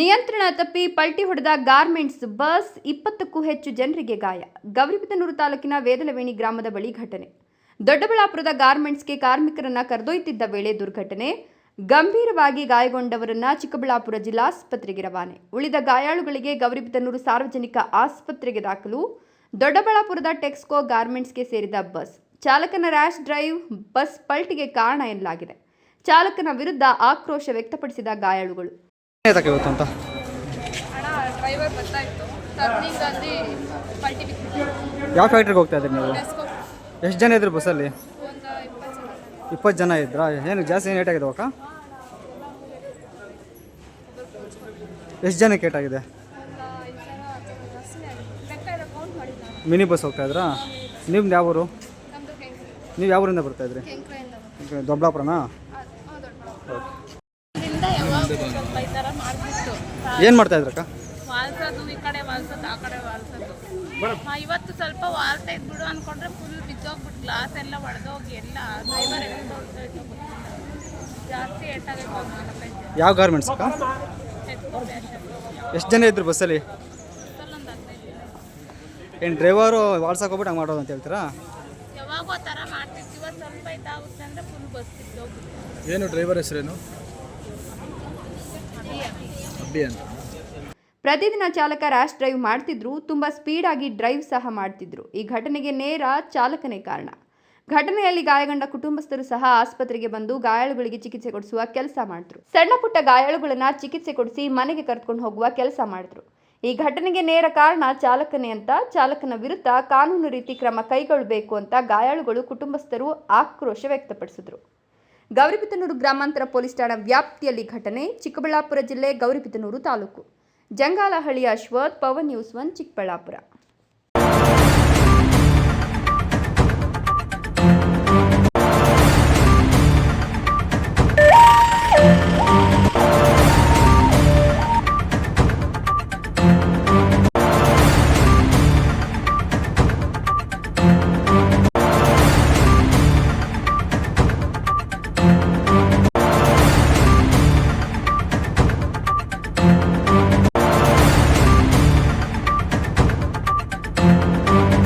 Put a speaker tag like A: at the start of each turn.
A: ನಿಯಂತ್ರಣ ತಪ್ಪಿ ಪಲ್ಟಿ ಹೊಡೆದ ಗಾರ್ಮೆಂಟ್ಸ್ ಬಸ್, 20ಕ್ಕೂ ಹೆಚ್ಚು ಜನರಿಗೆ ಗಾಯ. ಗೌರಿಬಿದನೂರು ತಾಲೂಕಿನ ವೇದಲವೇಣಿ ಗ್ರಾಮದ ಬಳಿ ಘಟನೆ. ದೊಡ್ಡಬಳ್ಳಾಪುರದ ಗಾರ್ಮೆಂಟ್ಸ್ಗೆ ಕಾರ್ಮಿಕರನ್ನ ಕರೆದೊಯ್ಯುತ್ತಿದ್ದ ವೇಳೆ ದುರ್ಘಟನೆ. ಗಂಭೀರವಾಗಿ ಗಾಯಗೊಂಡವರನ್ನ ಚಿಕ್ಕಬಳ್ಳಾಪುರ ಜಿಲ್ಲಾಸ್ಪತ್ರೆಗೆ ರವಾನೆ. ಉಳಿದ ಗಾಯಾಳುಗಳಿಗೆ ಗೌರಿಬಿದನೂರು ಸಾರ್ವಜನಿಕ ಆಸ್ಪತ್ರೆಗೆ ದಾಖಲು. ದೊಡ್ಡಬಳ್ಳಾಪುರದ ಟೆಕ್ಸ್ಕೋ ಗಾರ್ಮೆಂಟ್ಸ್ಗೆ ಸೇರಿದ ಬಸ್ ಚಾಲಕನ ರ್ಯಾಶ್ ಡ್ರೈವ್ ಬಸ್ ಪಲ್ಟಿಗೆ ಕಾರಣ ಎನ್ನಲಾಗಿದೆ. ಚಾಲಕನ ವಿರುದ್ಧ ಆಕ್ರೋಶ ವ್ಯಕ್ತಪಡಿಸಿದ ಗಾಯಾಳುಗಳು.
B: ಡ್ರೈವರ್ ಬರ್ತಾ ಇತ್ತು, ಟರ್ನಿಂಗ್ ಅಲ್ಲಿ ಪಲ್ಟಿ ಬಿತ್ತು.
C: ಯಾವ ಫ್ಯಾಕ್ಟ್ರಿಗೆ ಹೋಗ್ತಾ ಇದ್ರಿ ನೀವು? ಎಷ್ಟು ಜನ ಇದ್ರು ಬಸ್ಸಲ್ಲಿ? 20 ಜನ ಇದ್ರಾ? ಏನು ಜಾಸ್ತಿ ಏನು ಏಟಾಗಿದೆ ಅಕ್ಕ? ಎಷ್ಟು ಜನಕ್ಕೆ ಏಟಾಗಿದೆ? ಮಿನಿ ಬಸ್ ಹೋಗ್ತಾ ಇದ್ರಾ? ನಿಮ್ದು ಯಾವ ಊರು? ನೀವು ಯಾವ ಊರಿಂದ ಬರ್ತಾ ಇದ್ರಿ? ದೊಡ್ಡಬಳ್ಳಾಪುರನಾ? ಏನು ಮಾಡ್ತಾ ಇದ್ರಕ್ಕ?
B: ವಾಲ್ಸೋದು, ಈ ಕಡೆ ವಾಲ್ಸೋದು, ಆ ಕಡೆ ವಾಲ್ಸೋದು. ಇವತ್ತು ಸ್ವಲ್ಪ ವಾಲ್ತಾ ಇದ್ ಬಿಡು ಅನ್ಕೊಂಡ್ರೆ ಫುಲ್ ಬಿದ್ದೋಗ್ಬಿಟ್ಟು ಗ್ಲಾಸ್ ಎಲ್ಲ ಒಡೆದೋಗಿ ಎಲ್ಲ ಡ್ರೈವರ್ ಜಾಸ್ತಿ ಏಟಾಗೈತೆ.
C: ಯಾವ ಗಾರ್ಮೆಂಟ್ಸ್ ಅಕ್ಕ? ಎಷ್ಟು ಜನ ಇದ್ರು ಬಸ್ಸಲ್ಲಿ? ಏನು ಡ್ರೈವರು ವಾಲ್ಸಕ್ಕೆ ಹೋಗ್ಬಿಟ್ಟು ಹಂಗೆ ಮಾಡೋದು ಅಂತ ಹೇಳ್ತೀರಾ?
B: ಯಾವಾಗೋ ಥರ ಮಾಡ್ತಿರ್ತೀವ, ಸ್ವಲ್ಪ ಇದಾಗುತ್ತೆ ಅಂದರೆ ಫುಲ್ ಬಸ್ ಬಿದ್ದೋಗ್ಬಿಟ್ಟು.
D: ಏನು ಡ್ರೈವರ್ ಹೆಸರೇನು?
A: ಪ್ರತಿದಿನ ಚಾಲಕ ರ್ಯಾಶ್ ಡ್ರೈವ್ ಮಾಡ್ತಿದ್ರು, ತುಂಬಾ ಸ್ಪೀಡ್ ಆಗಿ ಡ್ರೈವ್ ಸಹ ಮಾಡ್ತಿದ್ರು. ಈ ಘಟನೆಗೆ ನೇರ ಚಾಲಕನೇ ಕಾರಣ. ಘಟನೆಯಲ್ಲಿ ಗಾಯಗೊಂಡ ಕುಟುಂಬಸ್ಥರು ಸಹ ಆಸ್ಪತ್ರೆಗೆ ಬಂದು ಗಾಯಾಳುಗಳಿಗೆ ಚಿಕಿತ್ಸೆ ಕೊಡಿಸುವ ಕೆಲಸ ಮಾಡಿದ್ರು. ಸಣ್ಣ ಪುಟ್ಟ ಗಾಯಾಳುಗಳನ್ನ ಚಿಕಿತ್ಸೆ ಕೊಡಿಸಿ ಮನೆಗೆ ಕರೆದುಕೊಂಡು ಹೋಗುವ ಕೆಲಸ ಮಾಡಿದ್ರು. ಈ ಘಟನೆಗೆ ನೇರ ಕಾರಣ ಚಾಲಕನೇ ಅಂತ, ಚಾಲಕನ ವಿರುದ್ಧ ಕಾನೂನು ರೀತಿ ಕ್ರಮ ಕೈಗೊಳ್ಳಬೇಕು ಅಂತ ಗಾಯಾಳುಗಳು, ಕುಟುಂಬಸ್ಥರು ಆಕ್ರೋಶ ವ್ಯಕ್ತಪಡಿಸಿದ್ರು. ಗೌರಿಬಿದನೂರು ಗ್ರಾಮಾಂತರ ಪೊಲೀಸ್ ಠಾಣಾ ವ್ಯಾಪ್ತಿಯಲ್ಲಿ ಘಟನೆ. ಚಿಕ್ಕಬಳ್ಳಾಪುರ ಜಿಲ್ಲೆ ಗೌರಿಬಿದನೂರು ತಾಲೂಕು. ಜಂಗಾಲಹಳ್ಳಿ ಅಶ್ವಥ್, ಪವನ್ ನ್ಯೂಸ್ 1, ಚಿಕ್ಕಬಳ್ಳಾಪುರ.